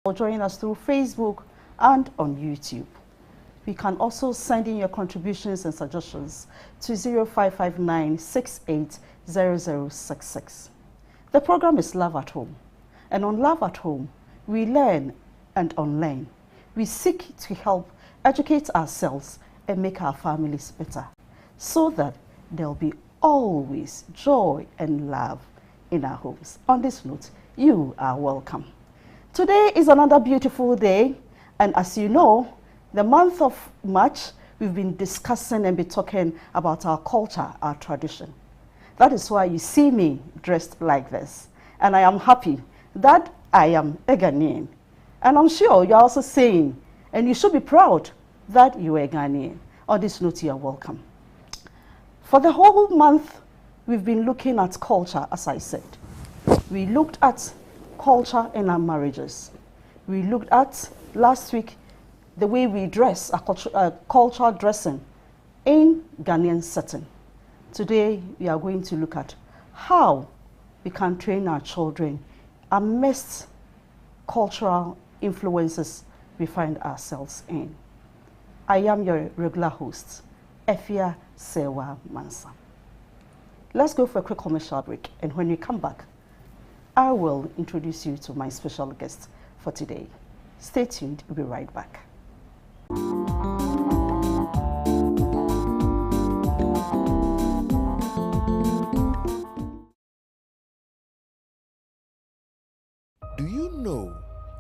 or join us through Facebook and on YouTube. You can also send in your contributions and suggestions to 0559680066. The program is Love at Home, and on Love at Home, we learn and unlearn. We seek to help educate ourselves and make our families better, so that there'll be always joy and love in our homes. On this note, you are welcome. Today is another beautiful day, and as you know, the month of March, we've been discussing and be talking about our culture, our tradition. That is why you see me dressed like this. And I am happy that I am a Ghanaian. And I'm sure you're also saying, and you should be proud that you are a Ghanaian. On this note, you are welcome. For the whole month, we've been looking at culture, as I said. We looked at culture in our marriages. We looked at, last week, the way we dress, cultural dressing in Ghanaian setting. Today, we are going to look at how we can train our children amidst cultural influences we find ourselves in. I am your regular host, Efia Sewa Mansa. Let's go for a quick commercial break, and when we come back, I will introduce you to my special guest for today. Stay tuned, we'll be right back. Do you know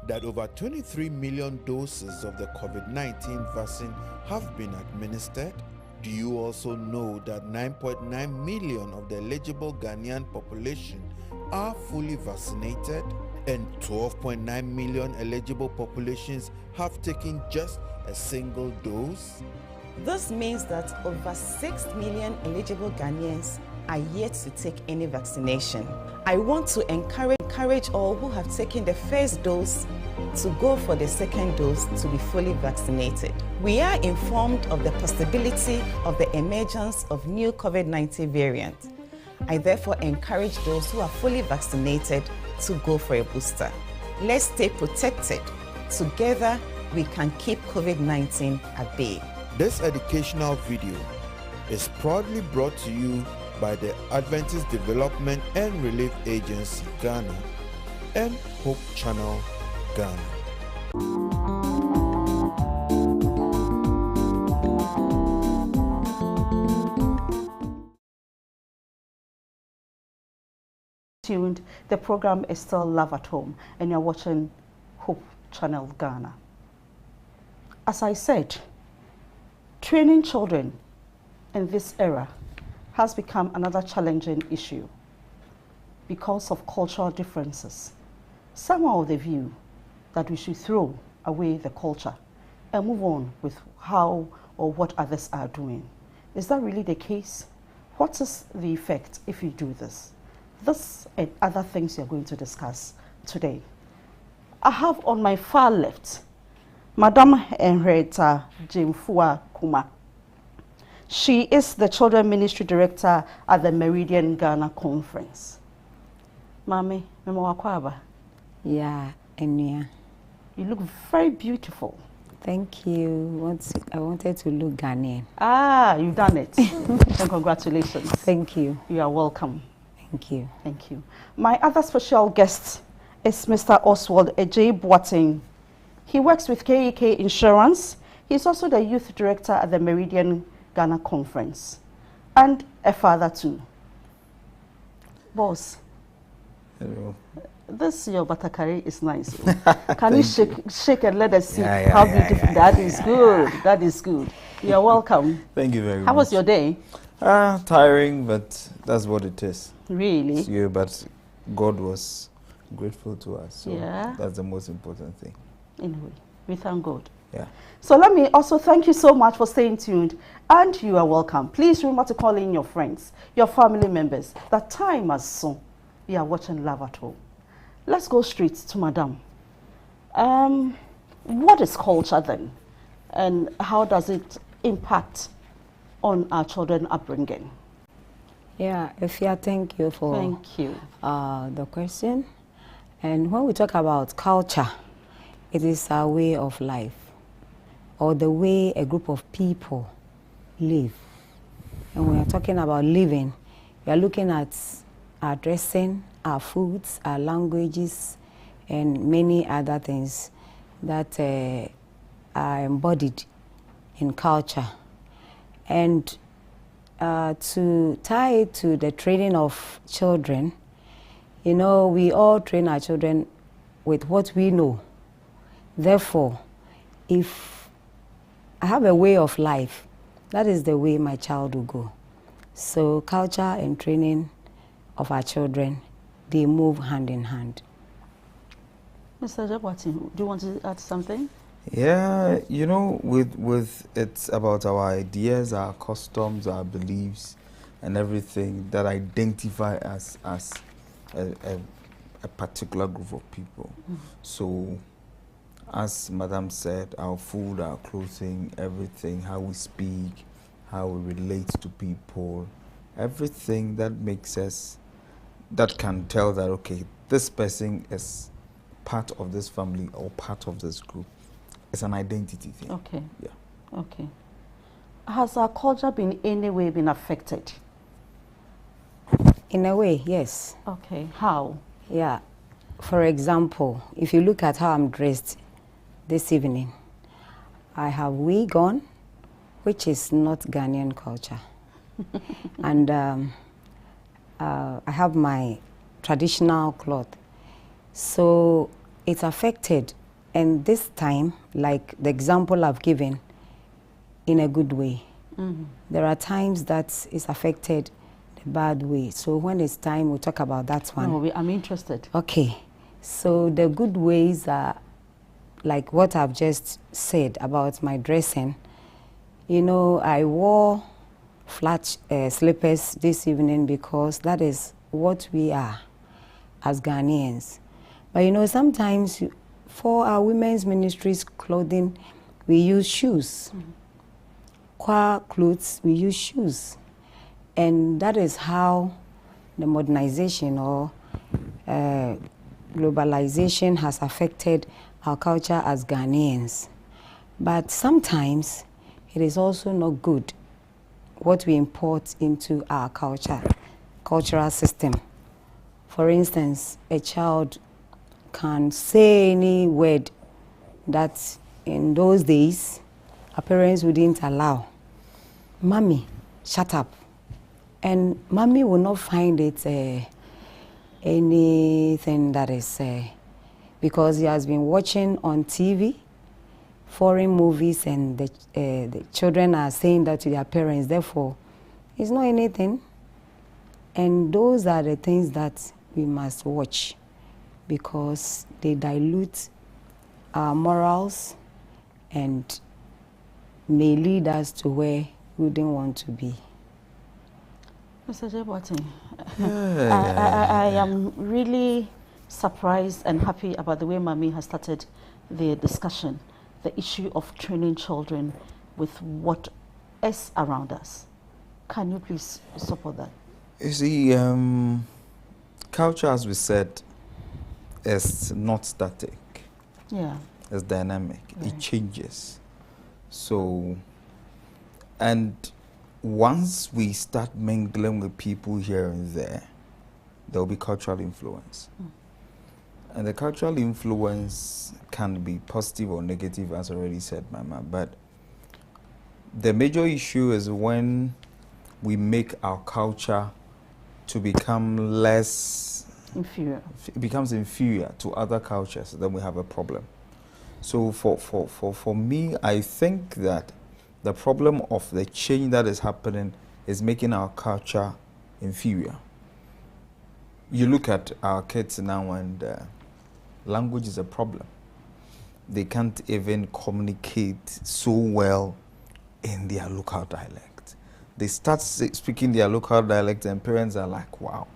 that over 23 million doses of the COVID-19 vaccine have been administered? Do you also know that 9.9 million of the eligible Ghanaian population are fully vaccinated, and 12.9 million eligible populations have taken just a single dose? This means that over 6 million eligible Ghanaians are yet to take any vaccination. I want to encourage all who have taken the first dose to go for the second dose to be fully vaccinated. We are informed of the possibility of the emergence of new COVID-19 variant. I therefore encourage those who are fully vaccinated to go for a booster. Let's stay protected. Together, we can keep COVID-19 at bay. This educational video is proudly brought to you by the Adventist Development and Relief Agency, Ghana, and Hope Channel, Ghana. Tuned. The program is still Love at Home, and you're watching Hope Channel Ghana. As I said, training children in this era has become another challenging issue because of cultural differences. Some are of the view that we should throw away the culture and move on with how or what others are doing. Is that really the case? What is the effect if you do this? This and other things you're going to discuss today. I have on my far left, Madam Henrietta Jimfua Kuma. She is the Children Ministry Director at the Meridian Ghana Conference. Mami, Memawakwaba. Yeah, Enya. You look very beautiful. Thank you. I wanted to look Ghanaian. Ah, you've done it. And congratulations. Thank you. You are welcome. Thank you. Thank you. My other special guest is Mr. Oswald Ejay Boateng. He works with KEK Insurance. He's also the Youth Director at the Meridian Ghana Conference, and a father too. Boss. Hello. This your batakari is nice. Can you shake and let us see Yeah, how yeah, beautiful? yeah, That yeah, is yeah, good. That is good. You're welcome. Thank you very much. How was your day? Tiring, but that's what it is. Really? Yeah, but God was grateful to us. So Yeah. that's the most important thing. Anyway, we thank God. Yeah. So let me also thank you so much for staying tuned, and you are welcome. Please remember to call in your friends, your family members. The time has soon. We are watching Love at Home. Let's go straight to Madam. What is culture then, and how does it impact on our children upbringing? Yeah, Efia, thank you for the question. And when we talk about culture, It is our way of life, or the way a group of people live. And when we are talking about living, we are looking at our dressing, our foods, our languages, and many other things that are embodied in culture. And to tie it to the training of children, you know, we all train our children with what we know. Therefore, if I have a way of life, that is the way my child will go. So culture and training of our children, they move hand in hand. Mr. Jabwati, do you want to add something? Yeah, you know, with it's about our ideas, our customs, our beliefs, and everything that identify us as a particular group of people. So, as Madam said, our food, our clothing, everything, how we speak, how we relate to people, everything that makes us, that can tell that, okay, this person is part of this family or part of this group. It's an identity thing. Okay. Yeah. Okay. Has our culture been in any way been affected? In a way, yes. Okay. How? Yeah. For example, if you look at how I'm dressed this evening, I have wig on, which is not Ghanaian culture. And I have my traditional cloth. So it's affected. And this time, like the example I've given, in a good way. There are times that it's affected the bad way. So when it's time, we'll talk about that one. No, I'm interested. Okay. So the good ways are like what I've just said about my dressing. You know, I wore flat slippers this evening because that is what we are as Ghanaians. But you know, sometimes for our women's ministries clothing, we use shoes. Qua clothes, we use shoes. And that is how the modernization or globalization has affected our culture as Ghanaians. But sometimes it is also not good what we import into our cultural system. For instance, a child can say any word that in those days our parents wouldn't allow. Mommy, shut up. And mommy will not find it anything that is, because he has been watching on TV, foreign movies, and the children are saying that to their parents, therefore, it's not anything. And those are the things that we must watch because they dilute our morals and may lead us to where we didn't want to be. Mr. Jabwati, I am really surprised and happy about the way Mami has started the discussion, the issue of training children with what is around us. Can you please support that? You see, culture, as we said, is not static. Yeah. It's dynamic. Right. It changes. So, and once we start mingling with people here and there will be cultural influence. And the cultural influence can be positive or negative, as already said, Mama. But the major issue is when we make our culture to become less inferior. It becomes inferior to other cultures, then we have a problem. So for me, I think that the problem of the change that is happening is making our culture inferior. You look at our kids now, and language is a problem. They can't even communicate so well in their local dialect. They start speaking their local dialect and parents are like, wow,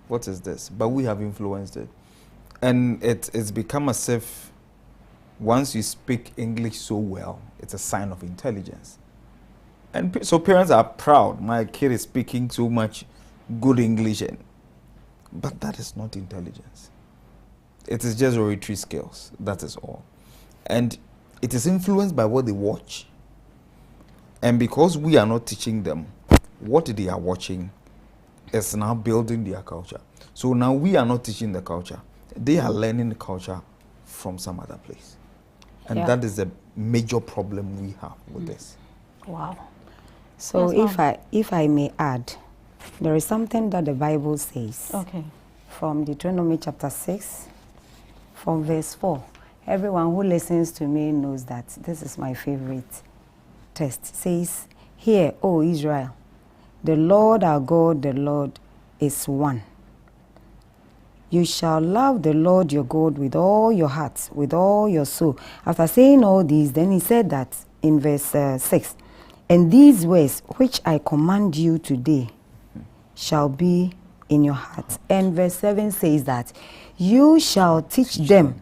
what is this? But we have influenced it. And it's become as if once you speak English so well, it's a sign of intelligence. And so parents are proud. My kid is speaking so much good English. But that is not intelligence. It is just oratory skills, that is all. And it is influenced by what they watch. And because we are not teaching them, what they are watching is now building their culture. So now we are not teaching the culture. They are learning the culture from some other place. And that is a major problem we have with this. Wow. So Yes, if I may add, there is something that the Bible says. Okay. From Deuteronomy chapter 6, from verse 4. Everyone who listens to me knows that this is my favorite text. It says, "Hear, O Israel, the Lord our God, the Lord is one. You shall love the Lord your God with all your heart, with all your soul." After saying all these, then he said that in verse 6, "And these words which I command you today shall be in your heart." And verse 7 says that you shall teach them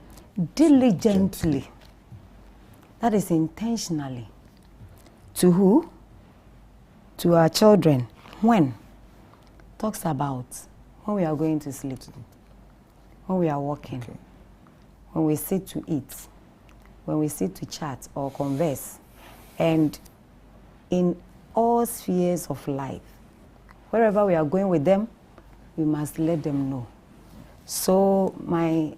diligently. That is intentionally. To who? To our children. When? Talks about when we are going to sleep, when we are walking, when we sit to eat, when we sit to chat or converse, and in all spheres of life. Wherever we are going with them, we must let them know. So my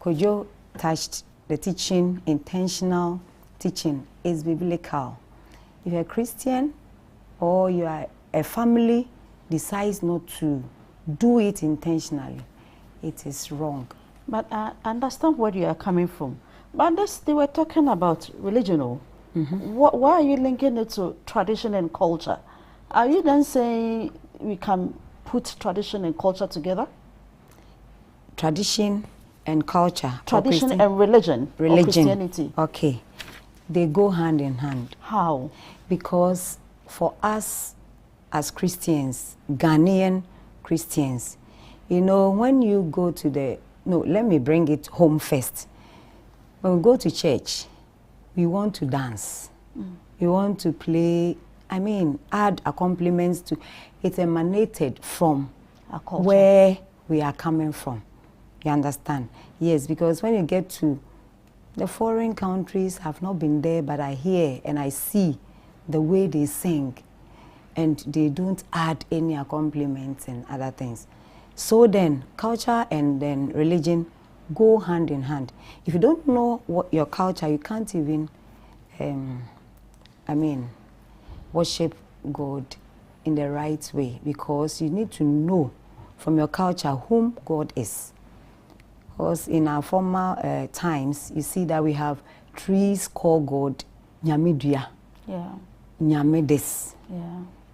Kojo touched the teaching, intentional teaching is biblical. If you're a Christian or you are a family decides not to do it intentionally, it is wrong. But I understand where you are coming from. But this, they were talking about religion. Why are you linking it to tradition and culture? Are you then saying we can put tradition and culture together? Tradition and culture. Tradition and religion. Religion. Or Christianity. Okay. They go hand in hand. How? Because for us as Christians, Ghanaian Christians, you know, when you go to let me bring it home first. When we go to church, we want to dance. We want to play, add accompaniments to, it's emanated from where we are coming from. You understand? Yes, because when you get to the foreign countries, I've not been there, but I hear and I see the way they sing, and they don't add any accompaniments and other things. So then, culture and then religion go hand in hand. If you don't know what your culture, you can't even, worship God in the right way, because you need to know from your culture whom God is. Because in our former times, you see that we have trees called God, Nyamidua, Nyamedes,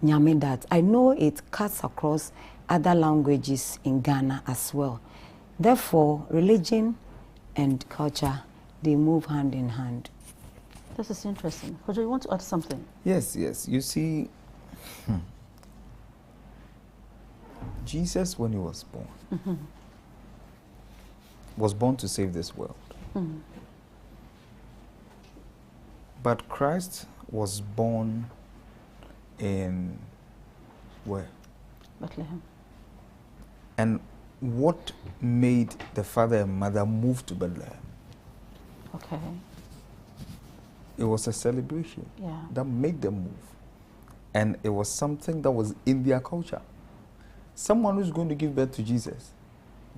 Nyamedat. I know it cuts across other languages in Ghana as well. Therefore, religion and culture, they move hand in hand. This is interesting. Kojo, you want to add something? Yes. You see, Jesus, when he was born, was born to save this world. But Christ was born in where? Bethlehem. And what made the father and mother move to Bethlehem? Okay. It was a celebration that made them move. And it was something that was in their culture. Someone who's going to give birth to Jesus,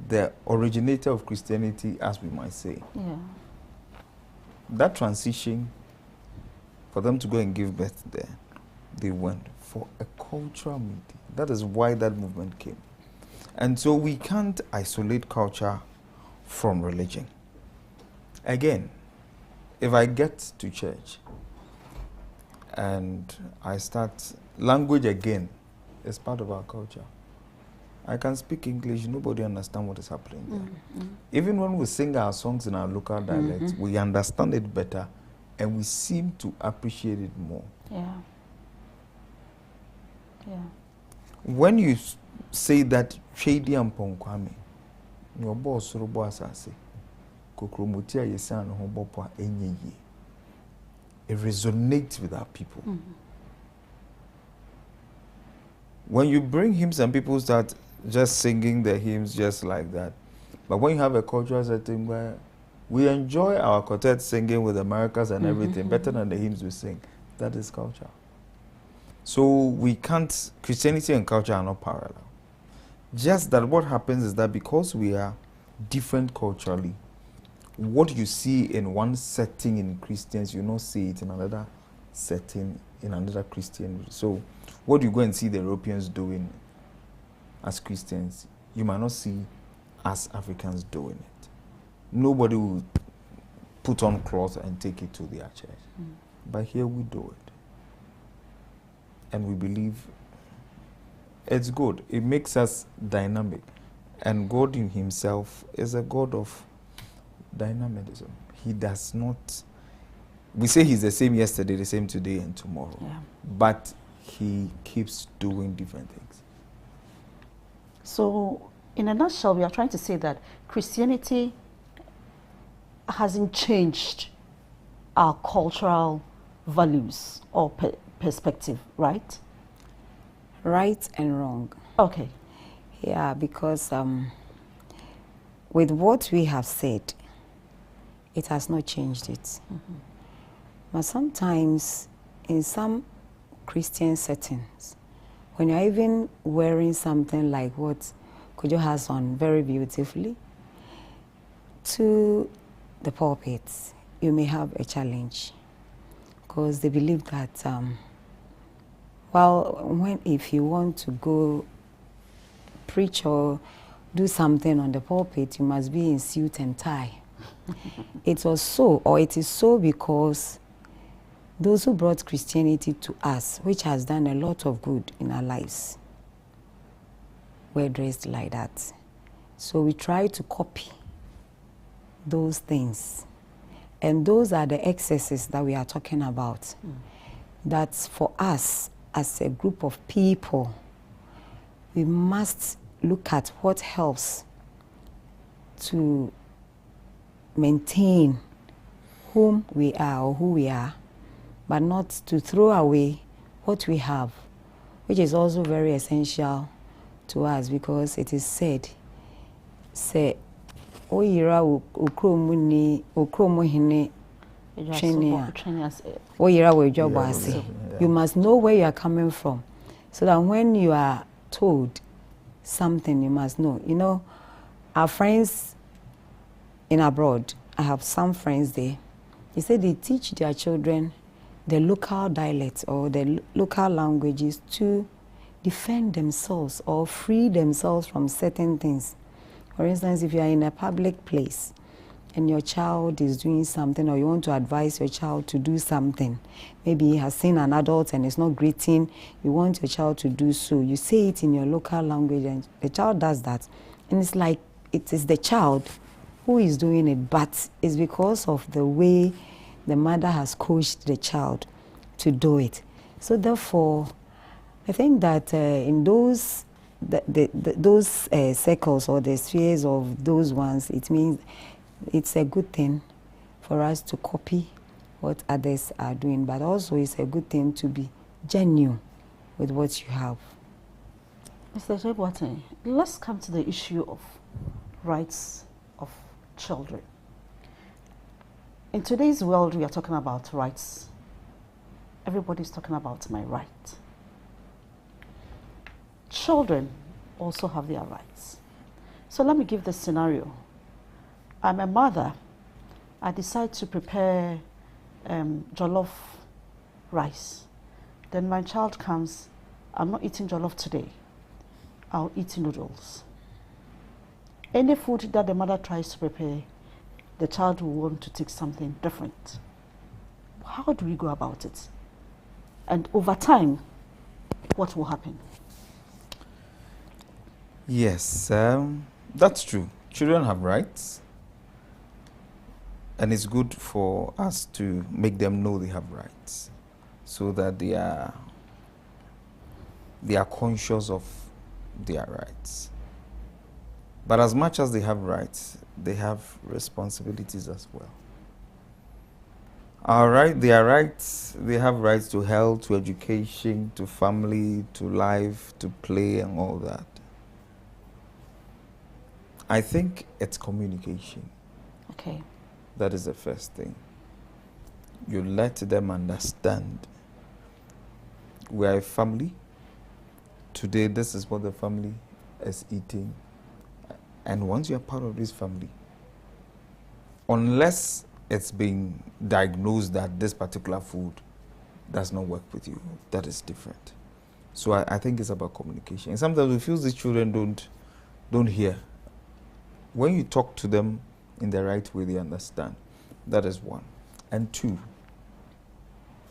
the originator of Christianity, as we might say. Yeah. That transition, for them to go and give birth there, they went for a cultural meeting. That is why that movement came. And so we can't isolate culture from religion. Again, if I get to church and I start, language again is part of our culture. I can speak English, nobody understands what is happening there. Even when we sing our songs in our local dialect, we understand it better and we seem to appreciate it more. Yeah. When you say that Chedi and Ponkwame, your boss Robo Asase, Kokromutia Yesan Hobopa Enye, it resonates with our people. When you bring hymns and people start just singing the hymns just like that, But when you have a cultural setting where we enjoy our quartet singing with the maracas and everything better than the hymns we sing, that is culture. So we can't, Christianity and culture are not parallel. Just that what happens is that because we are different culturally, what you see in one setting in Christians, you not see it in another setting in another Christian. So what you go and see the Europeans doing as Christians, you might not see us Africans doing it. Nobody will put on cloth and take it to their church. But here we do it. And we believe it's good. It makes us dynamic. And God in himself is a God of dynamism. He does not, we say he's the same yesterday, the same today and tomorrow. Yeah. But he keeps doing different things. So, in a nutshell, we are trying to say that Christianity hasn't changed our cultural values or perspective, right? Right and wrong. Okay. Yeah, because with what we have said, it has not changed it. But sometimes in some Christian settings, when you're even wearing something like what Kojo has on very beautifully, to the pulpits, you may have a challenge because they believe that, if you want to go preach or do something on the pulpit, you must be in suit and tie. It was so, or it is so because those who brought Christianity to us, which has done a lot of good in our lives, were dressed like that. So we try to copy those things. And those are the excesses that we are talking about. That's for us as a group of people, we must look at what helps to maintain whom we are or who we are, but not to throw away what we have, which is also very essential to us because it is said, say, oyira ukromuni ukromuhine oyira wejobase. You must know where you are coming from, so that when you are told something, you must know. You know, our friends in abroad, I have some friends there, they say they teach their children the local dialects or the local languages to defend themselves or free themselves from certain things. For instance, if you are in a public place and your child is doing something, or you want to advise your child to do something, maybe he has seen an adult and is not greeting, you want your child to do so, you say it in your local language and the child does that. And it's like it is the child who is doing it, but it's because of the way the mother has coached the child to do it. So therefore, I think that in those circles or the spheres of those ones, it means it's a good thing for us to copy what others are doing, but also it's a good thing to be genuine with what you have. Mr. Jebwate, let's come to the issue of rights of children. In today's world, we are talking about rights. Everybody's talking about my right. Children also have their rights. So let me give this scenario. I'm a mother. I decide to prepare jollof rice. Then my child comes, I'm not eating jollof today. I'll eat noodles. Any food that the mother tries to prepare, the child will want to take something different. How do we go about it? And over time, what will happen? Yes, that's true. Children have rights. And it's good for us to make them know they have rights, so that they are conscious of their rights. But as much as they have rights, they have responsibilities as well. Their rights, they have rights to health, to education, to family, to life, to play and all that. I think it's communication. Okay. That is the first thing. You let them understand we are a family. Today, this is what the family is eating. And once you are part of this family, unless it's been diagnosed that this particular food does not work with you, that is different. So I think it's about communication. And sometimes we feel the children don't hear. When you talk to them in the right way, they understand. That is one. And two,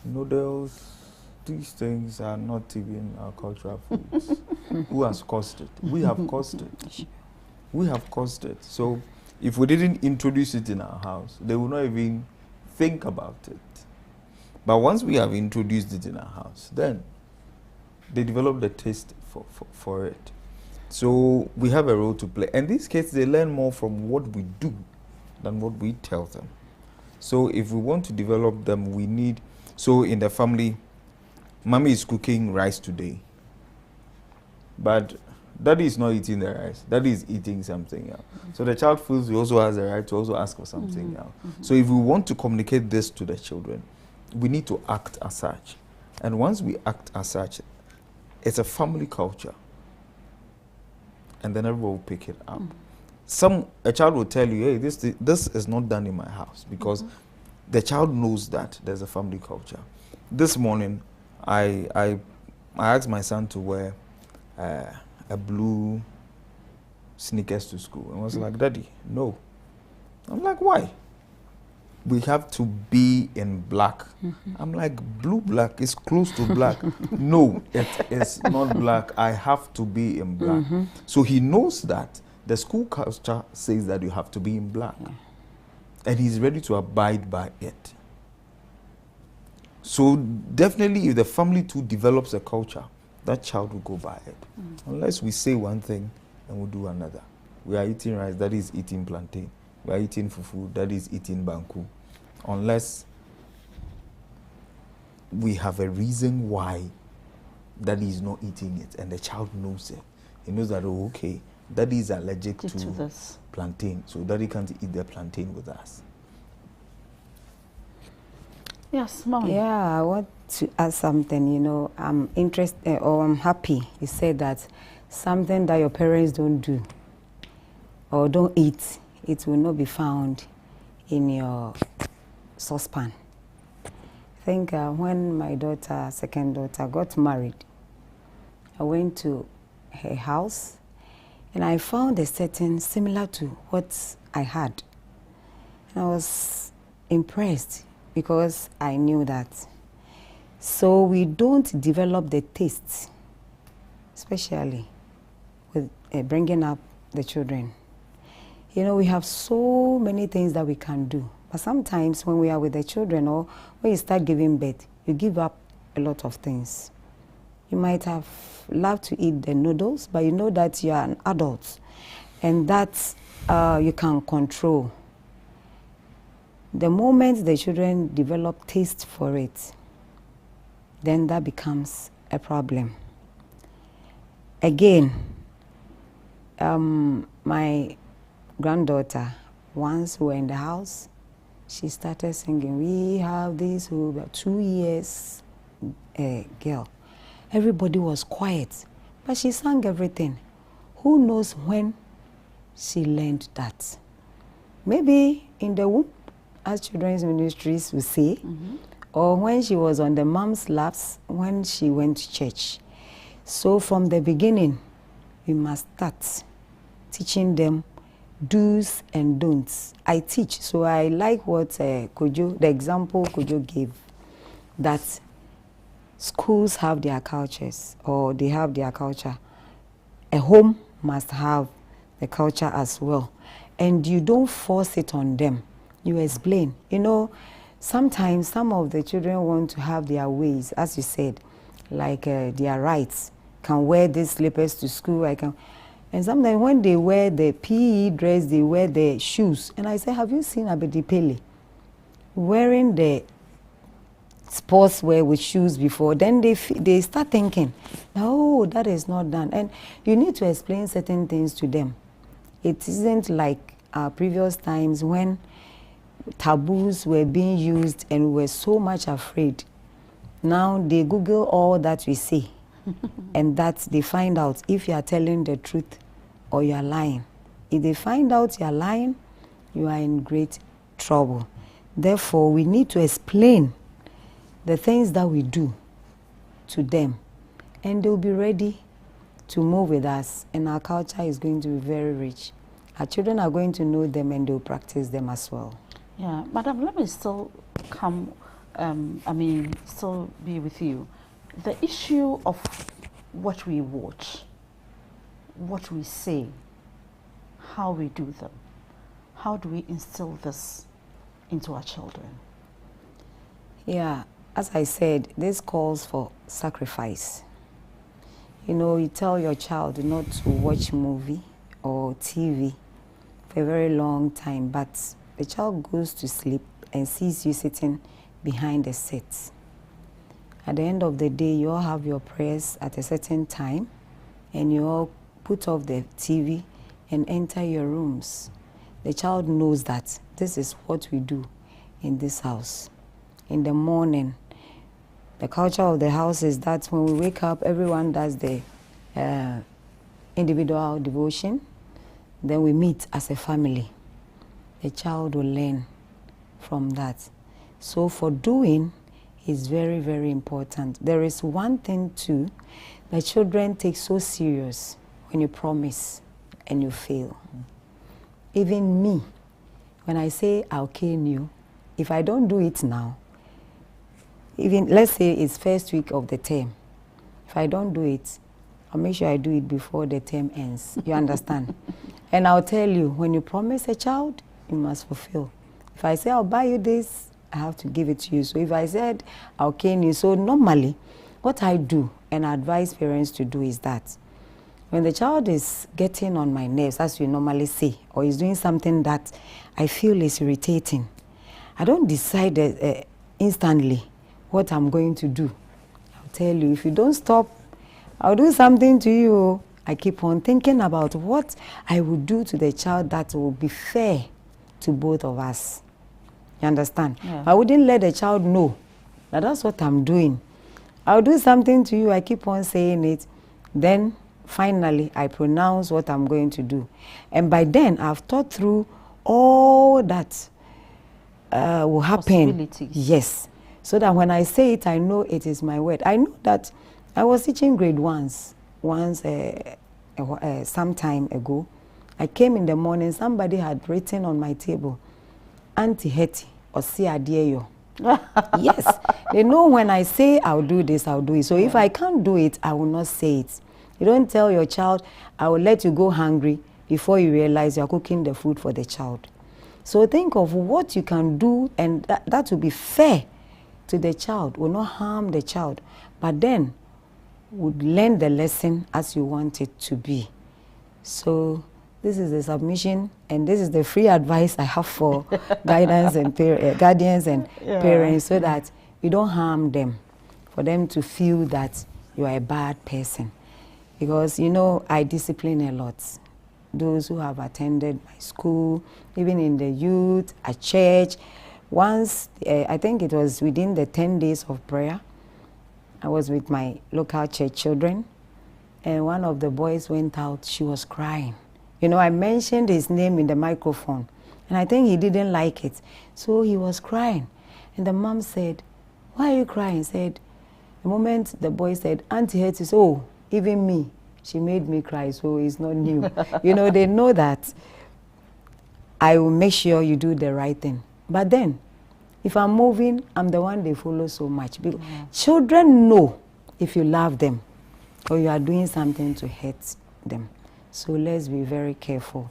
noodles, these things are not even our cultural foods. Who has caused it? We have caused it. We have caused it. So if we didn't introduce it in our house, they would not even think about it. But once we have introduced it in our house, then they develop the taste for it. So we have a role to play. And these kids, they learn more from what we do than what we tell them. So if we want to develop them, we need... So in the family, mommy is cooking rice today. But daddy is not eating the rice. Daddy is eating something else. So the child feels he also has the right to also ask for something else. So if we want to communicate this to the children, we need to act as such. And once we act as such, it's a family culture. And then everyone will pick it up. A child will tell you, hey, this is not done in my house, because the child knows that there's a family culture. This morning, I asked my son to wear a blue sneakers to school. And I was like, Daddy, no. I'm like, why? We have to be in black. I'm like, black is close to black. No, it is not black. I have to be in black. So he knows that the school culture says that you have to be in black. And he's ready to abide by it. So definitely if the family too develops a culture, that child will go by it. Unless we say one thing and we do another. We are eating rice, that is eating plantain. We are eating fufu, that is eating banku. Unless we have a reason why daddy is not eating it and the child knows it. He knows that, oh, okay, daddy is allergic to this plantain, so daddy can't eat the plantain with us. Yes, Mom. Yeah, I want to add something. You know, I'm interested or I'm happy you said that something that your parents don't do or don't eat, it will not be found in your saucepan. I think when my second daughter, got married, I went to her house and I found a setting similar to what I had. And I was impressed because I knew that. So we don't develop the taste, especially with bringing up the children. You know, we have so many things that we can do. But sometimes when we are with the children or when you start giving birth, you give up a lot of things. You might have loved to eat the noodles, but you know that you are an adult and that you can control. The moment the children develop taste for it, then that becomes a problem. Again, my granddaughter, once we were in the house, she started singing. We have this 2 years girl. Everybody was quiet, but she sang everything. Who knows when she learned that? Maybe in the womb, as children's ministries will say, or when she was on the mom's laps when she went to church. So from the beginning, we must start teaching them do's and don'ts. I teach, so I like what the example Kojo gave, that schools have their cultures, or they have their culture. A home must have the culture as well. And you don't force it on them. You explain. You know, sometimes some of the children want to have their ways, as you said, like their rights. Can wear these slippers to school, and sometimes when they wear the PE dress, they wear the shoes. And I say, have you seen Abedi Pele wearing the sportswear with shoes before? Then they start thinking, no, that is not done. And you need to explain certain things to them. It isn't like our previous times when taboos were being used and we were so much afraid. Now they Google all that we say and that they find out if you are telling the truth or you are lying. If they find out you are lying, you are in great trouble. Therefore, we need to explain the things that we do to them, and they'll be ready to move with us, and our culture is going to be very rich. Our children are going to know them and they'll practice them as well. Yeah, Madam, let me still come, still be with you. The issue of what we watch, what we say, how we do them, how do we instill this into our children? Yeah, as I said, this calls for sacrifice. You know, you tell your child not to watch movie or TV for a very long time, but the child goes to sleep and sees you sitting behind the set. At the end of the day, you all have your prayers at a certain time, and you all put off the TV and enter your rooms. The child knows that this is what we do in this house. In the morning, the culture of the house is that when we wake up, everyone does the individual devotion. Then we meet as a family. The child will learn from that. So for doing is very, very important. There is one thing too, that children take so serious when you promise and you fail. Even me, when I say I'll cane you, if I don't do it now, even let's say it's first week of the term, if I don't do it, I'll make sure I do it before the term ends. You understand? And I'll tell you, when you promise a child, you must fulfill. If I say I'll buy you this, I have to give it to you. So if I said I'll cane you, so normally what I do and I advise parents to do is that when the child is getting on my nerves, as you normally say, or is doing something that I feel is irritating, I don't decide instantly what I'm going to do. I'll tell you, if you don't stop, I'll do something to you. I keep on thinking about what I will do to the child that will be fair to both of us. You understand? Yeah. I wouldn't let the child know that that's what I'm doing. I'll do something to you, I keep on saying it. Then finally, I pronounce what I'm going to do. And by then, I've thought through all that will happen. Yes. So that when I say it, I know it is my word. I know that I was teaching grade once some time ago. I came in the morning, somebody had written on my table, Auntie Hetty, Osi Adieyo. Yes, they know when I say I'll do this, I'll do it. So if I can't do it, I will not say it. You don't tell your child, I will let you go hungry before you realize you're cooking the food for the child. So think of what you can do, and that will be fair to the child, will not harm the child, but then would learn the lesson as you want it to be. So this is the submission, and this is the free advice I have for guidance and guardians and parents, so that you don't harm them, for them to feel that you are a bad person. Because, you know, I discipline a lot. Those who have attended my school, even in the youth, at church. Once, I think it was within the 10 days of prayer, I was with my local church children, and one of the boys went out, she was crying. You know, I mentioned his name in the microphone, and I think he didn't like it. So he was crying. And the mom said, "Why are you crying?" He said, the moment the boy said, "Auntie Hetty," oh, even me, she made me cry, so it's not new. You know, they know that I will make sure you do the right thing. But then, if I'm moving, I'm the one they follow so much. Children know if you love them or you are doing something to hurt them. So let's be very careful.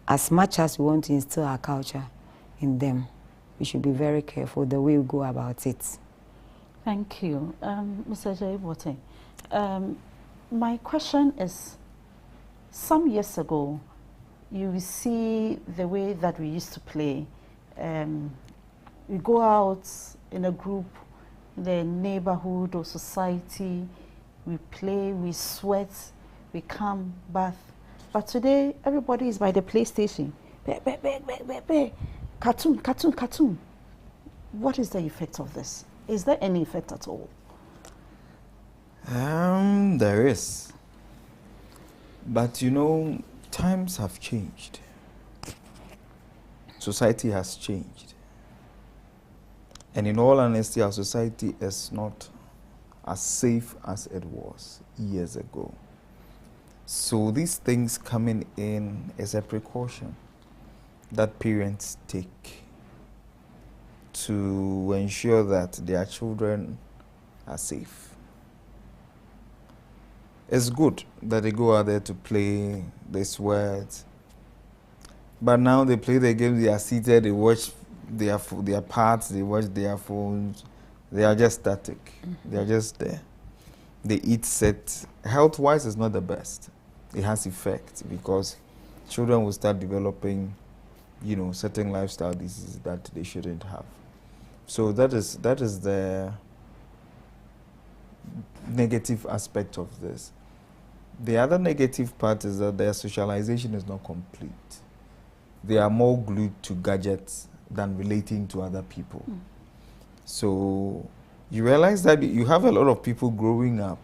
As much as we want to instill our culture in them, we should be very careful the way we go about it. Thank you. Mr. Jaibote, my question is, some years ago, you see the way that we used to play. We go out in a group, in the neighborhood or society, we play, we sweat, we come, bath, But today, everybody is by the PlayStation. Cartoon. What is the effect of this? Is there any effect at all? There is. But you know, times have changed. Society has changed. And in all honesty, our society is not as safe as it was years ago. So these things coming in is a precaution that parents take to ensure that their children are safe. It's good that they go out there to play, they sweat, but now they play the game, they are seated, they watch their parts, they watch their phones, they are just static, they are just there. They eat set. Health-wise, it's not the best. It has effect because children will start developing, you know, certain lifestyle diseases that they shouldn't have. So that is the negative aspect of this. The other negative part is that their socialization is not complete. They are more glued to gadgets than relating to other people. So you realize that you have a lot of people growing up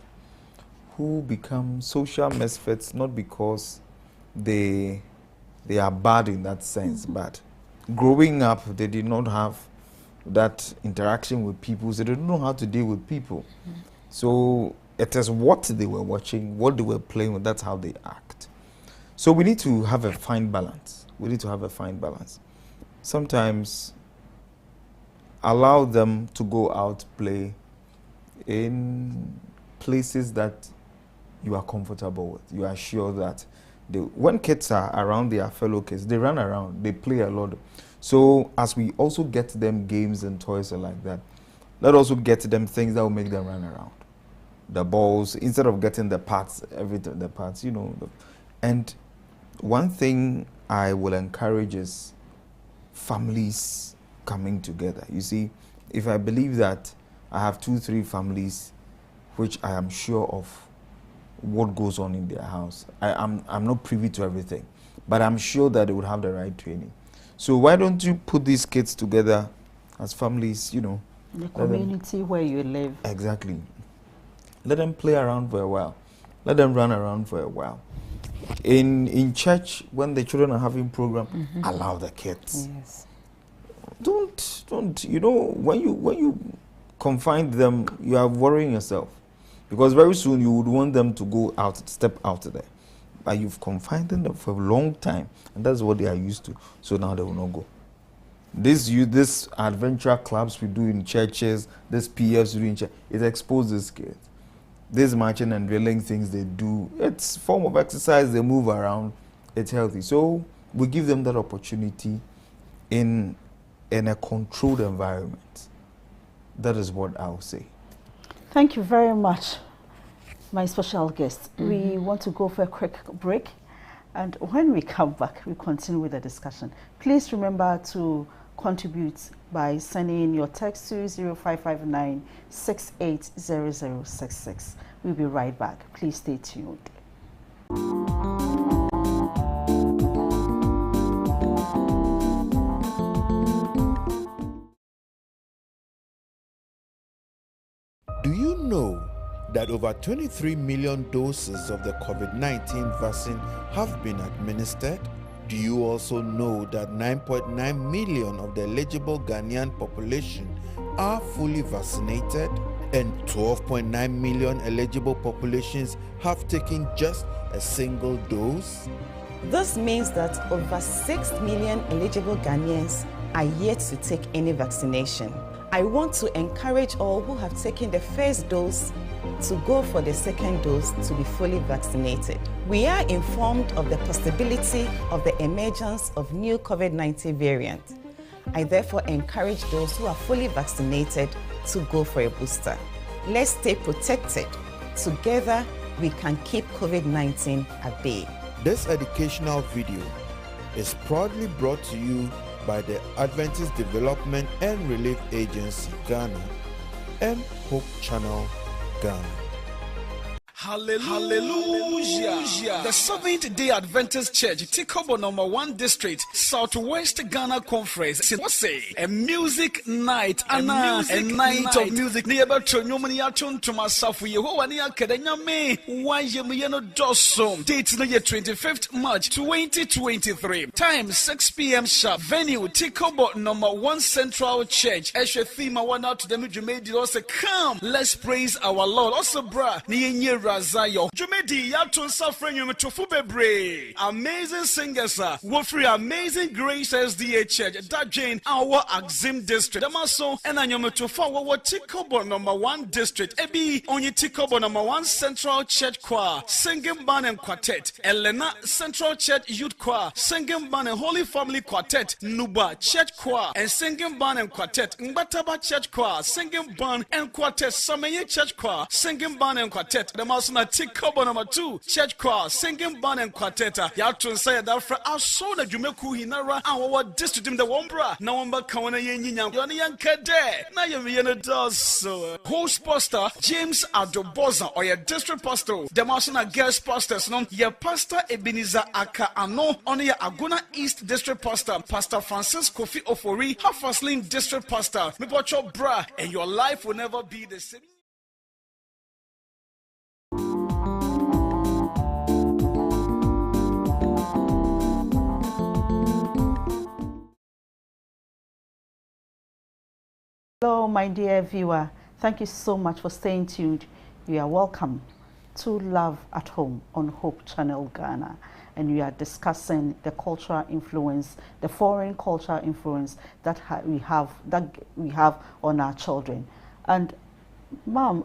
who become social misfits not because they are bad in that sense, but growing up they did not have that interaction with people, so they don't know how to deal with people. So it is what they were watching, what they were playing with, that's how they act. So we need to have a fine balance. We need to have a fine balance. Sometimes allow them to go out, play in places that you are comfortable with. You are sure that when kids are around their fellow kids, they run around, they play a lot. So as we also get them games and toys and like that, let's also get them things that will make them run around. The balls, instead of getting the parts, everything, the parts, you know. And one thing I will encourage is families coming together. You see, if I believe that I have 2-3 families which I am sure of what goes on in their house, I'm not privy to everything, but I'm sure that they would have the right training. So why don't you put these kids together as families, you know. The community where you live. Exactly. Let them play around for a while. Let them run around for a while. In church, when the children are having program, allow the kids. Yes. Don't. You know, when you confine them, you are worrying yourself, because very soon you would want them to go out, step out there, but you've confined them for a long time, and that's what they are used to. So now they will not go. This adventure clubs we do in churches, this PFs we do in church, it exposes kids. These marching and drilling things they do, it's form of exercise, they move around, it's healthy. So we give them that opportunity in a controlled environment. That is what I'll say. Thank you very much, my special guest. We want to go for a quick break, and when we come back, we continue with the discussion. Please remember to contribute by sending in your text to 0559 680066. We'll be right back. Please stay tuned. Do you know that over 23 million doses of the COVID-19 vaccine have been administered? Do you also know that 9.9 million of the eligible Ghanaian population are fully vaccinated, and 12.9 million eligible populations have taken just a single dose? This means that over 6 million eligible Ghanaians are yet to take any vaccination. I want to encourage all who have taken the first dose to go for the second dose to be fully vaccinated. We are informed of the possibility of the emergence of new COVID-19 variant. I therefore encourage those who are fully vaccinated to go for a booster. Let's stay protected. Together, we can keep COVID-19 at bay. This educational video is proudly brought to you by the Adventist Development and Relief Agency, Ghana, and Hope Channel, Ghana. Hallelujah. The Seventh-day Adventist Church, Tikobo #1 District, Southwest Ghana Conference. What say? A music night. A night of music. Never to Nyomania to myself. Yehowania Kedanyame. Why Yemiano Dosom. Date 25th March 2023. Time 6 p.m. sharp. Venue Tikobo #1 Central Church. Eshe theme one out to the Jumedi. Also come. Let's praise our Lord. Also bra. Niye Razayo. Jumedi Yatun suffering you to Fubebre. Amazing singers. Wofri Amazing Grace SDA Church. That Jane our Axim District. Damaso and Anyomo to forward Tikobo #1 District. Ebi only Tikobo #1 Central Church Choir. Singing band and quartet. Elena Central Church Youth Choir. Singing band and Holy Family Quartet. Nuba Church Choir. And singing band and quartet. Mbataba Church Choir. Singing band and quartet. Sameye Church Choir. Singing band and quartet. The Masuna Tikobo #2 Church Choir. Singing band and quartet. Yatun say that for our son that you make Hinara our district in the Wombra. Now I'm back on a Yan Kade. Now you're does so. Host pastor James Adoboza or your district pastor. The Masuna guest pastors no your pastor Ebenezer Aka Ano on your Aguna East district pastor Pastor Francis Kofi Ofori Half-Aslim district pastor. Me watch your bra and your life will never be the same. Hello, my dear viewer. Thank you so much for staying tuned. You are welcome to Love at Home on Hope Channel Ghana. And we are discussing the cultural influence, the foreign cultural influence that we have on our children. And Mom,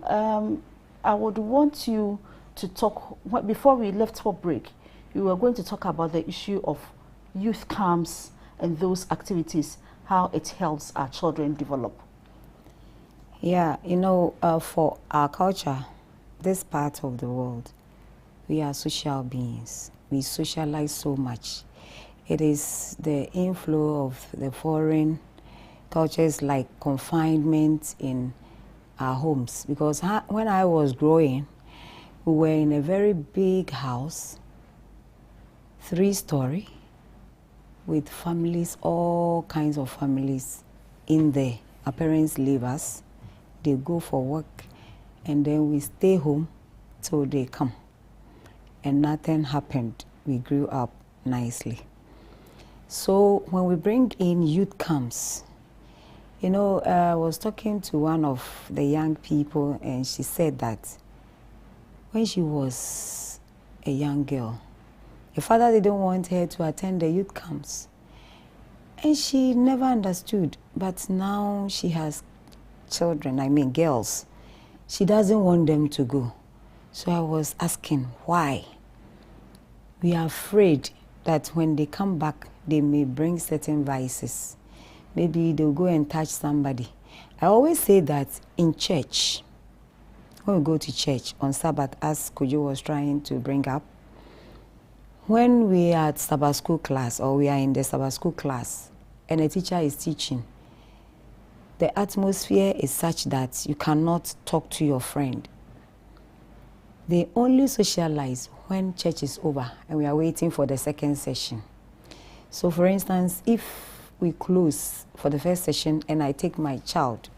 I would want you to talk, before we left for break, we were going to talk about the issue of youth camps and those activities, how it helps our children develop. Yeah, for our culture, this part of the world, we are social beings. We socialize so much. It is the inflow of the foreign cultures like confinement in our homes. Because when I was growing, we were in a very big house, 3-story, with families, all kinds of families in there. Our parents leave us, they go for work, and then we stay home till they come. And nothing happened. We grew up nicely. So when we bring in youth camps, I was talking to one of the young people, and she said that when she was a young girl, her father didn't want her to attend the youth camps. And she never understood. But now she has children, girls. She doesn't want them to go. So I was asking why. We are afraid that when they come back, they may bring certain vices. Maybe they'll go and touch somebody. I always say that in church, when we go to church on Sabbath, as Kojo was trying to bring up, when we are at Sabbath school class or we are in the Sabbath school class and a teacher is teaching, the atmosphere is such that you cannot talk to your friend. They only socialize when church is over and we are waiting for the second session. So for instance, if we close for the first session and I take my child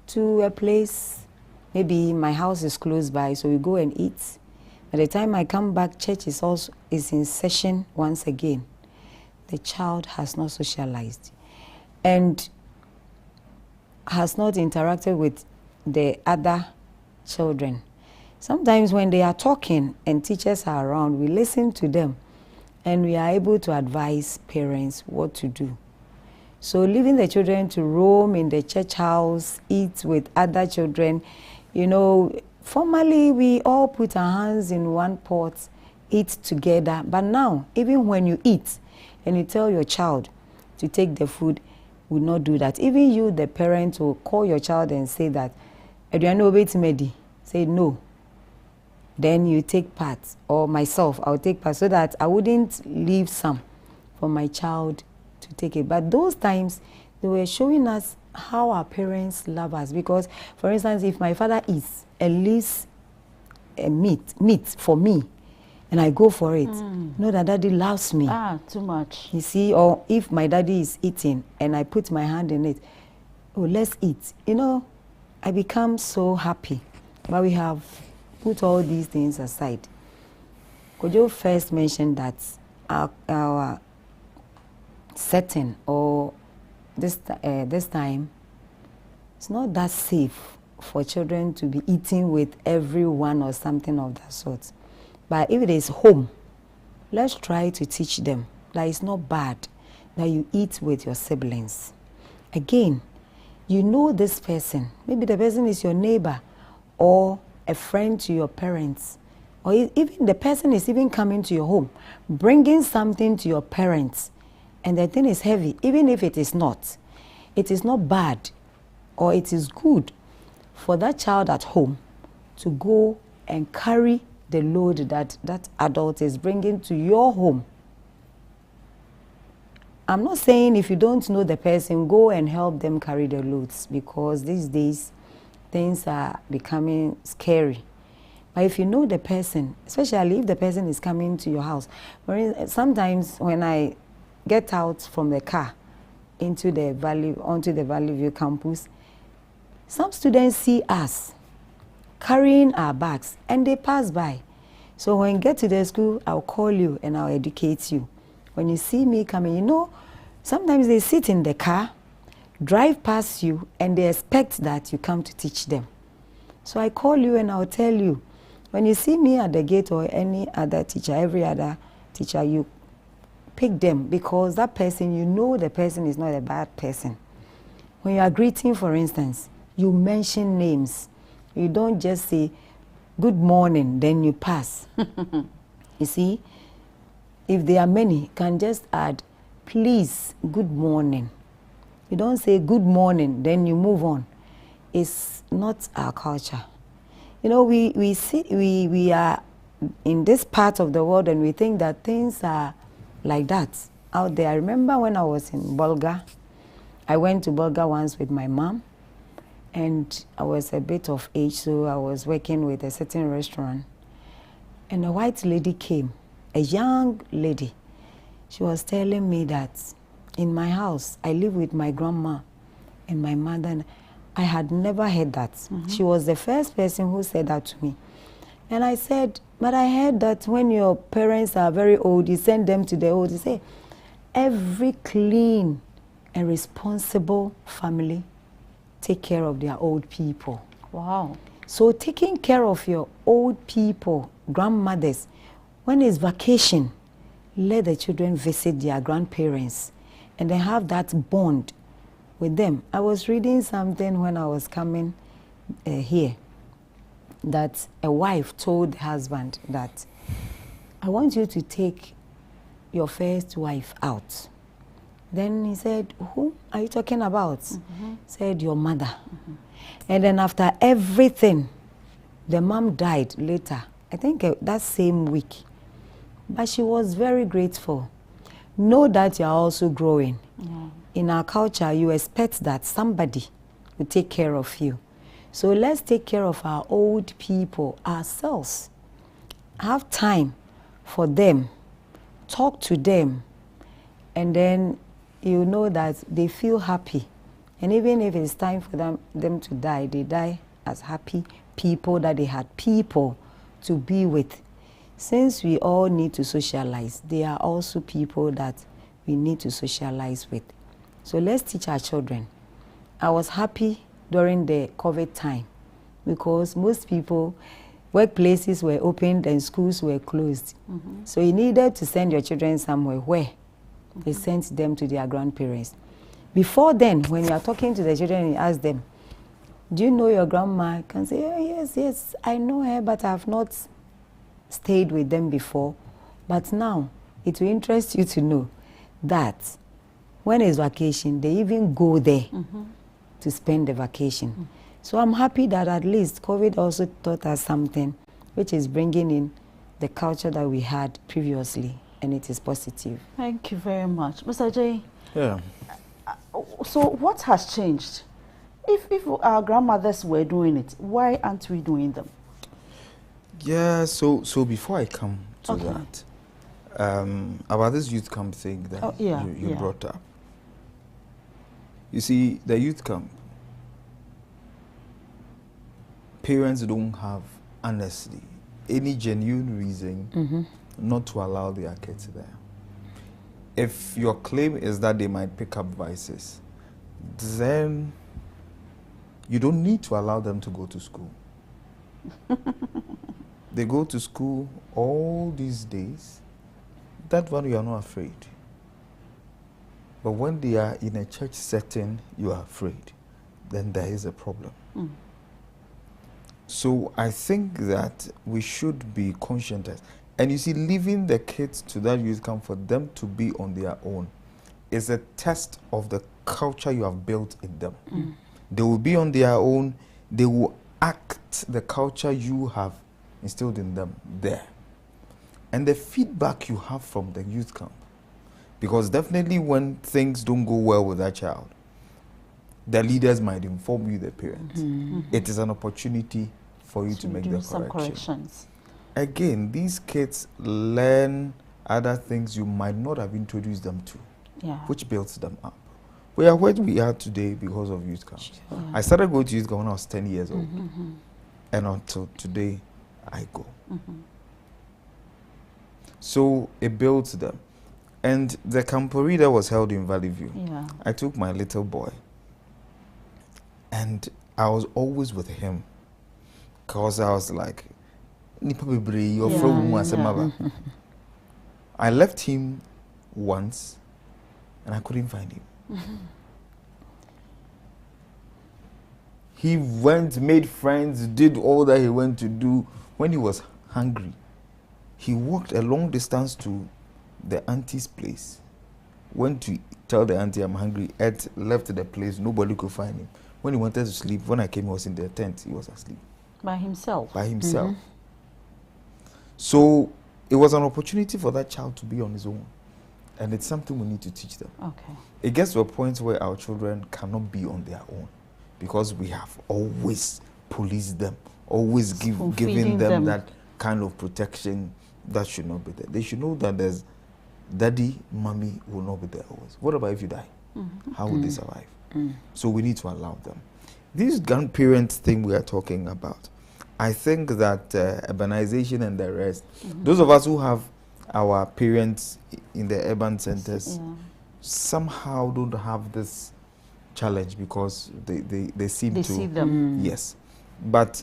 to a place, maybe my house is close by, so we go and eat. By the time I come back, church is in session once again. The child has not socialized and has not interacted with the other children. Sometimes when they are talking and teachers are around, we listen to them and we are able to advise parents what to do. So leaving the children to roam in the church house, eat with other children, formerly we all put our hands in one pot, eat together. But now, even when you eat and you tell your child to take the food, will not do that. Even you, the parent, will call your child and say that, say no. Then you take part, or myself, I'll take part, so that I wouldn't leave some for my child to take it. But those times, they were showing us how our parents love us. Because, for instance, if my father eats and leaves meat for me, and I go for it, know that daddy loves me. Too much. You see, or if my daddy is eating and I put my hand in it, oh, let's eat. You know, I become so happy. But we have put all these things aside. Could you first mention that our setting or this time, it's not that safe for children to be eating with everyone or something of that sort. But if it is home, let's try to teach them that it's not bad that you eat with your siblings. Again, you know this person. Maybe the person is your neighbor or a friend to your parents. Or even the person is even coming to your home, bringing something to your parents, and the thing is heavy. Even if it is not bad, or it is good for that child at home to go and carry the load that that adult is bringing to your home. I'm not saying if you don't know the person, go and help them carry the loads, because these days things are becoming scary. But if you know the person, especially if the person is coming to your house, sometimes when I get out from the car onto the Valley View campus, some students see us carrying our bags and they pass by. So when you get to the school, I'll call you and I'll educate you. When you see me coming, you know, sometimes they sit in the car, drive past you, and they expect that you come to teach them. So I call you and I'll tell you. When you see me at the gate or any other teacher, every other teacher, you pick them, because that person, you know the person is not a bad person. When you are greeting, for instance, you mention names. You don't just say, good morning, then you pass. You see, if there are many, you can just add, please, good morning. You don't say good morning, then you move on. It's not our culture. You know, we are in this part of the world and we think that things are like that out there. I remember when I was in Bolga, I went to Bolga once with my mom, and I was a bit of age, so I was working with a certain restaurant. And a white lady came, a young lady. She was telling me that in my house, I live with my grandma and my mother. And I had never heard that. She was the first person who said that to me. And I said, but I heard that when your parents are very old, you send them to the old. You say, every clean and responsible family take care of their old people. Wow. So taking care of your old people, grandmothers, when it's vacation, let the children visit their grandparents and they have that bond with them. I was reading something when I was coming here, that a wife told the husband that, I want you to take your first wife out. Then he said, who are you talking about? Said, your mother. And then after everything, the mom died later, I think that same week. But she was very grateful. Know that you are also growing. In our culture, you expect that somebody will take care of you. So let's take care of our old people ourselves. Have time for them. Talk to them. And then you know that they feel happy. And even if it's time for them to die, they die as happy people that they had people to be with. Since we all need to socialize, there are also people that we need to socialize with. So let's teach our children. I was happy during the COVID time because most people, workplaces were opened and schools were closed. So you needed to send your children somewhere where they sent them to their grandparents. Before then, when you are talking to the children and you ask them, do you know your grandma? You can say, oh, yes, I know her, but I have not stayed with them before. But now, it will interest you to know that when it's vacation, they even go there to spend the vacation. So I'm happy that at least COVID also taught us something, which is bringing in the culture that we had previously, and it is positive. Thank you very much. Mr. J. Yeah. So what has changed? If our grandmothers were doing it, why aren't we doing them? Yeah, so before I come to Okay. that, about this youth camp thing that you brought up. You see, the youth camp, parents don't have, honestly, any genuine reason not to allow their kids there. If your claim is that they might pick up vices, then you don't need to allow them to go to school. They go to school all these days. That one you are not afraid. But when they are in a church setting, you are afraid. Then there is a problem. So I think that we should be conscientious. And you see, leaving the kids to that youth camp for them to be on their own is a test of the culture you have built in them. They will be on their own. They will act the culture you have instilled in them there. And the feedback you have from the youth camp, because definitely when things don't go well with that child, the leaders might inform you, the parents. It is an opportunity for you to make the some correction. corrections. Again, these kids learn other things you might not have introduced them to, which builds them up. We are where we are today because of youth camps. I started going to youth camp when I was 10 years old. And until today, I go. So it builds them. And the Campori that was held in Valley View, I took my little boy. And I was always with him. Because I was like, I left him once and I couldn't find him. He went, made friends, did all that he went to do. When he was hungry, he walked a long distance to the auntie's place, went to tell the auntie I'm hungry, ate, left the place, nobody could find him. When he wanted to sleep, when I came, he was in the tent, he was asleep. By himself? By himself. So it was an opportunity for that child to be on his own. And it's something we need to teach them. Okay. It gets to a point where our children cannot be on their own because we have always policed them, always giving them that kind of protection that should not be there. They should know that there's daddy, mommy will not be there always. What about if you die? How will they survive? So we need to allow them. This grandparents thing we are talking about, I think that urbanization and the rest, those of us who have our parents in the urban centers somehow don't have this challenge because they seem to see them. Yes, but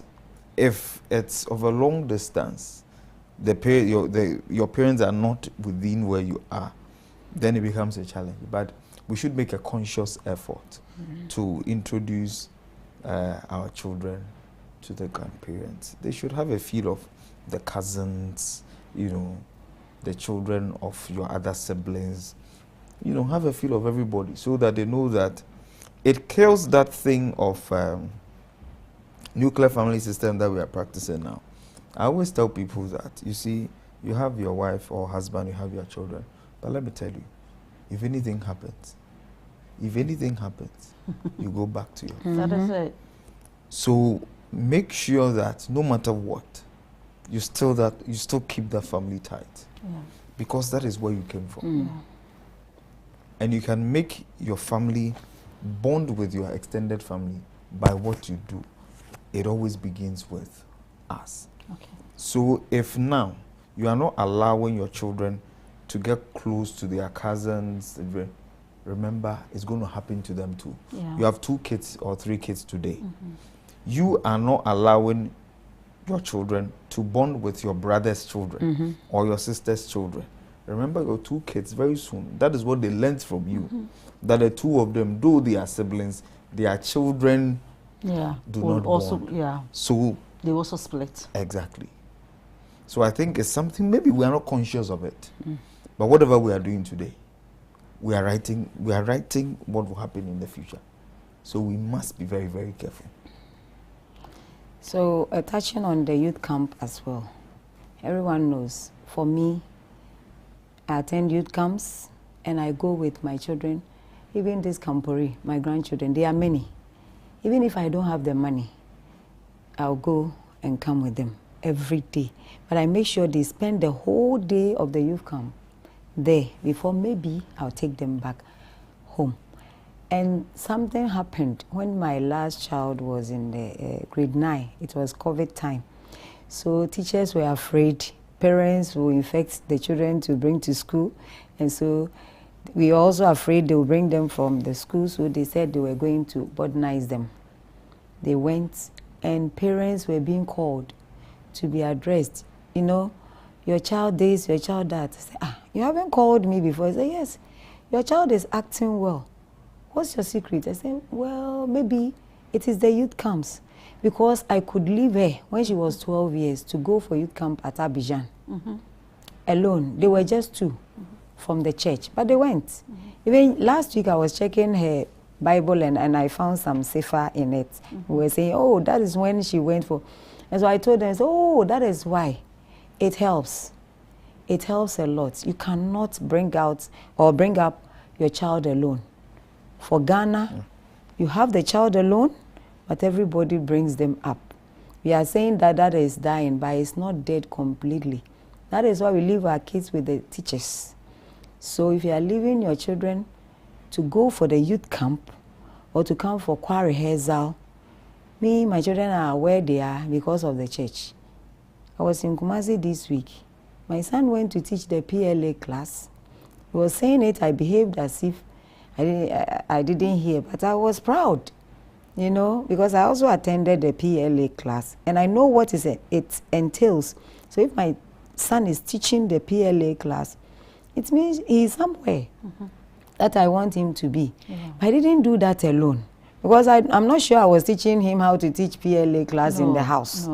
if it's of a long distance, your parents are not within where you are, then it becomes a challenge. But we should make a conscious effort to introduce our children to the grandparents. They should have a feel of the cousins, the children of your other siblings, have a feel of everybody so that they know that it kills that thing of nuclear family system that we are practicing now. I always tell people that, you see, you have your wife or husband, you have your children, but let me tell you, if anything happens, you go back to your That is it. So make sure that no matter what, you still keep that family tight. Because that is where you came from. And you can make your family bond with your extended family by what you do. It always begins with us. Okay. So if now you are not allowing your children to get close to their cousins, remember it's going to happen to them too. You have 2 kids or 3 kids today. You are not allowing your children to bond with your brother's children or your sister's children. Remember your 2 kids very soon. That is what they learned from you. That the 2 of them, though they are siblings, their children do not also bond. So they also split. Exactly. So I think it's something, maybe we are not conscious of it. But whatever we are doing today, we are writing what will happen in the future. So we must be very, very careful. So touching on the youth camp as well, everyone knows, for me, I attend youth camps and I go with my children. Even this Campori, my grandchildren, they are many. Even if I don't have the money, I'll go and come with them. every day. But I make sure they spend the whole day of the youth camp there before maybe I'll take them back home. And something happened when my last child was in the grade 9. It was COVID time. So teachers were afraid parents will infect the children to bring to school. And so we were also afraid they will bring them from the school. So they said they were going to boardinize them. They went and parents were being called to be addressed. You know, your child this, your child that. I said, you haven't called me before. I said, yes, your child is acting well. What's your secret? I said, well, maybe it is the youth camps. Because I could leave her when she was 12 years to go for youth camp at Abidjan. Alone. They were just 2 from the church, but they went. Even last week I was checking her Bible and I found some sefer in it. We were saying, oh, that is when she went for. And so I told them, oh, that is why. It helps. It helps a lot. You cannot bring out or bring up your child alone. For Ghana, you have the child alone, but everybody brings them up. We are saying that that is dying, but it's not dead completely. That is why we leave our kids with the teachers. So if you are leaving your children to go for the youth camp or to come for choir rehearsal, my children are where they are because of the church. I was in Kumasi this week. My son went to teach the PLA class. He was saying it, I behaved as if I didn't hear, but I was proud, you know, because I also attended the PLA class and I know what it entails. So if my son is teaching the PLA class, it means he is somewhere that I want him to be. But I didn't do that alone because I'm not sure I was teaching him how to teach PLA class in the house.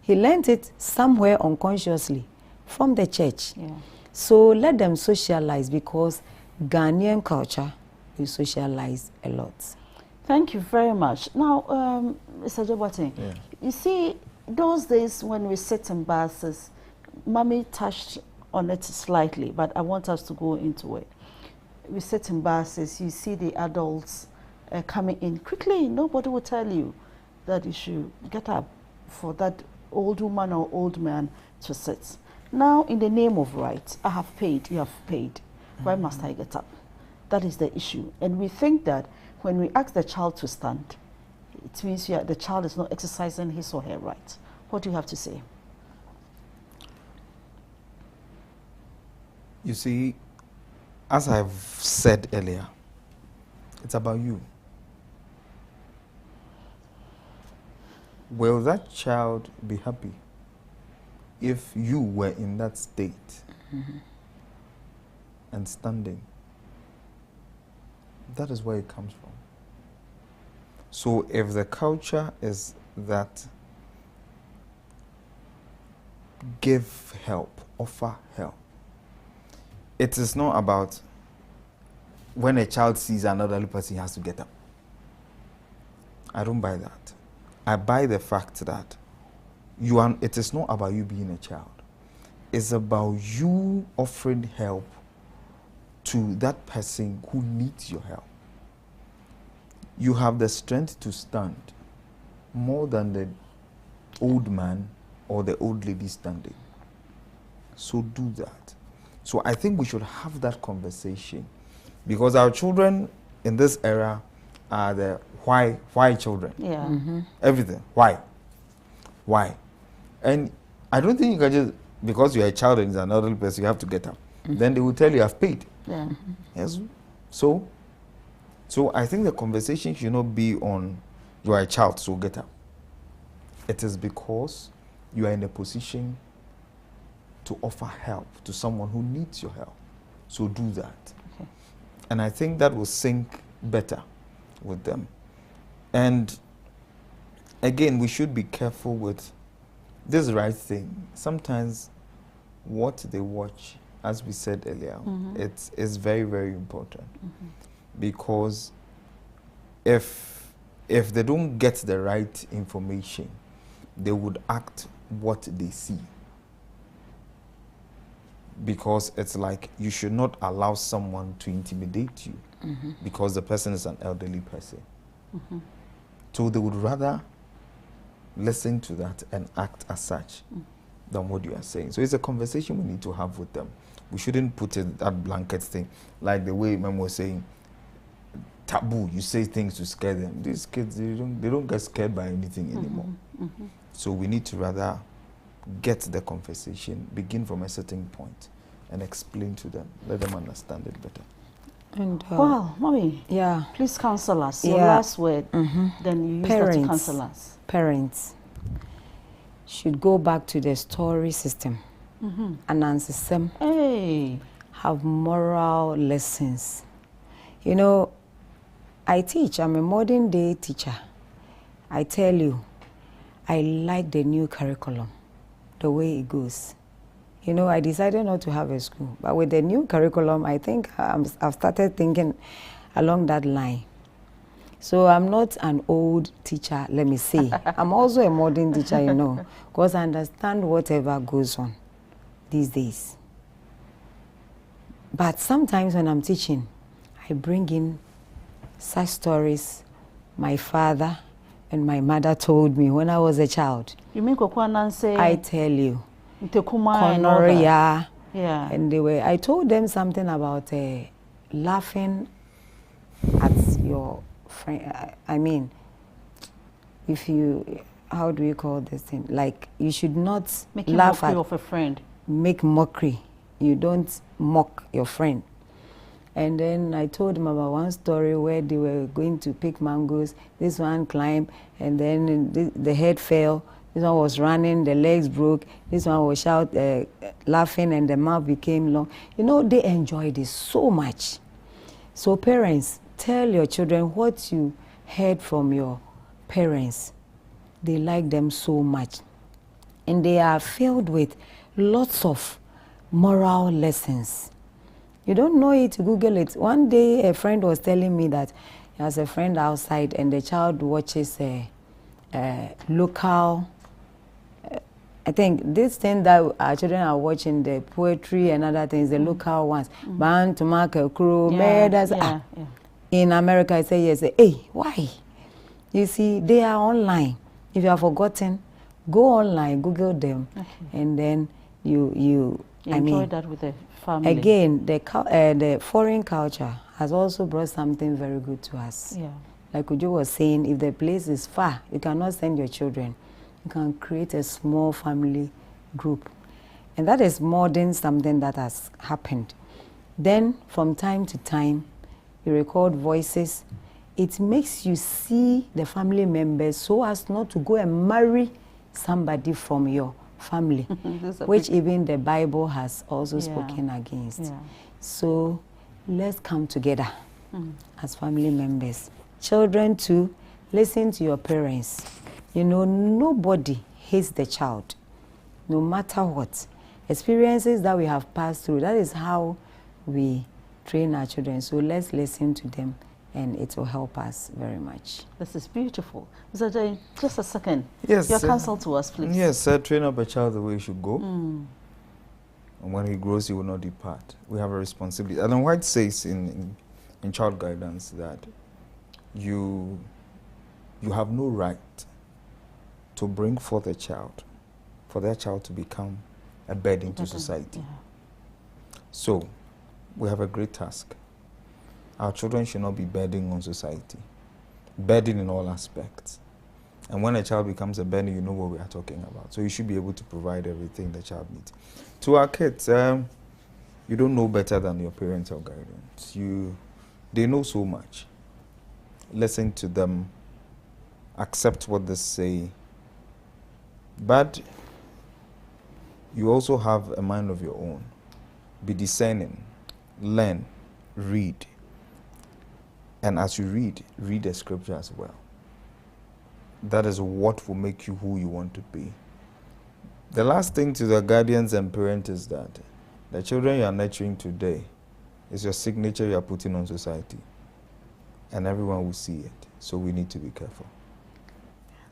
He learned it somewhere unconsciously from the church. So let them socialize because Ghanaian culture, we socialize a lot. Thank you very much. Now, Mr. Jebote, you see, those days when we sit in buses, Mommy touched on it slightly, but I want us to go into it. We sit in buses, you see the adults coming in quickly. Nobody will tell you that you should get up for that old woman or old man to sit. Now, in the name of right, I have paid, you have paid. Why must I get up? That is the issue. And we think that when we ask the child to stand, it means the child is not exercising his or her right. What do you have to say? You see, as I've said earlier, it's about you. Will that child be happy if you were in that state and standing? That is where it comes from. So if the culture is that give help, offer help, it is not about when a child sees another person, he has to get up. I don't buy that. I buy the fact that it is not about you being a child. It's about you offering help to that person who needs your help. You have the strength to stand more than the old man or the old lady standing. So do that. So I think we should have that conversation because our children in this era are the why children. Everything. Why? And I don't think you can just, because you're a child and it's an elderly person, you have to get up. Then they will tell you, I've paid. Yes. So I think the conversation should not be on, you are a child, so get up. It is because you are in a position to offer help to someone who needs your help. So do that. And I think that will sync better with them. And again, we should be careful with this right thing. Sometimes what they watch, as we said earlier, it's very, very important. Because if they don't get the right information, they would act what they see. Because it's like you should not allow someone to intimidate you because the person is an elderly person. So they would rather listen to that and act as such than what you are saying. So it's a conversation we need to have with them. We shouldn't put it that blanket thing, like the way Mem was saying, taboo. You say things to scare them. These kids, they don't get scared by anything anymore. So we need to rather get the conversation, begin from a certain point, and explain to them, let them understand it better. And Wow, Mommy. yeah, Please counsel us. Your Yeah. last word. Then you use that to counsel us. Parents should go back to the story system and answer them. Hey. Have moral lessons. You know, I teach. I'm a modern day teacher. I tell you, I like the new curriculum, the way it goes. You know, I decided not to have a school, but with the new curriculum, I think I've started thinking along that line. So I'm not an old teacher, let me say. I'm also a modern teacher, you know, because I understand whatever goes on these days. But sometimes when I'm teaching, I bring in such stories my father and my mother told me when I was a child. You mean Kokwa Nanse? I tell you. Tekuma and all that. Konoria. Yeah. And I told them something about laughing at your friend. I mean, if you, how do you call this thing? Like, you should not Making laugh mockery at, of a friend. make mockery. You don't mock your friend. And then I told them about one story where they were going to pick mangoes. This one climbed, and then the head fell. This one was running, the legs broke. This one was laughing, and the mouth became long. You know, they enjoyed it so much. So parents, tell your children what you heard from your parents. They like them so much. And they are filled with lots of moral lessons. You don't know it, Google it. One day a friend was telling me that he has a friend outside and the child watches a local, I think this thing that our children are watching, the poetry and other things, the local ones. Ban to mark a crew, Yeah. In America, I say yes. Hey, why? You see, they are online. If you have forgotten, go online, Google them, and then you enjoy that with the family. Again, the foreign culture has also brought something very good to us. Yeah. Like Uju was saying, if the place is far, you cannot send your children. You can create a small family group. And that is more than something that has happened. Then, from time to time, you record voices. It makes you see the family members so as not to go and marry somebody from your family, which even the Bible has also spoken against. Yeah. So let's come together as family members. Children too, listen to your parents. You know, nobody hates the child, no matter what. Experiences that we have passed through, that is how we train our children. So let's listen to them, and it will help us very much. This is beautiful. Mr. Jay, just a second. Yes. Your counsel to us, please. Yes, train up a child the way he should go. And when he grows, he will not depart. We have a responsibility. Ellen White says in child guidance that you have no right to bring forth a child, for that child to become a burden to society. Yeah. So, we have a great task. Our children should not be burden on society. Burden in all aspects. And when a child becomes a burden, you know what we are talking about. So you should be able to provide everything the child needs. To our kids, you don't know better than your parental guidance. They know so much. Listen to them. Accept what they say. But you also have a mind of your own. Be discerning. Learn. Read. And as you read the scripture as well. That is what will make you who you want to be. The last thing to the guardians and parents is that the children you are nurturing today is your signature you are putting on society. And everyone will see it. So we need to be careful.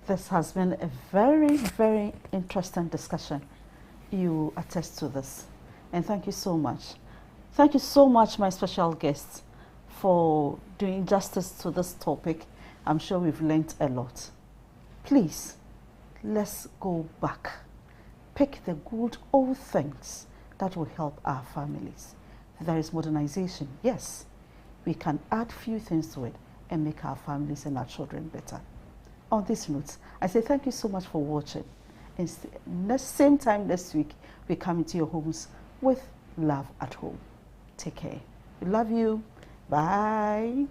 This has been a very, very interesting discussion. You attest to this. And thank you so much. Thank you so much, my special guests, for doing justice to this topic. I'm sure we've learned a lot. Please, let's go back. Pick the good old things that will help our families. There is modernization, yes. We can add few things to it and make our families and our children better. On this note, I say thank you so much for watching. And same time next week, we come into your homes with Love at Home. Take care. We love you. Bye.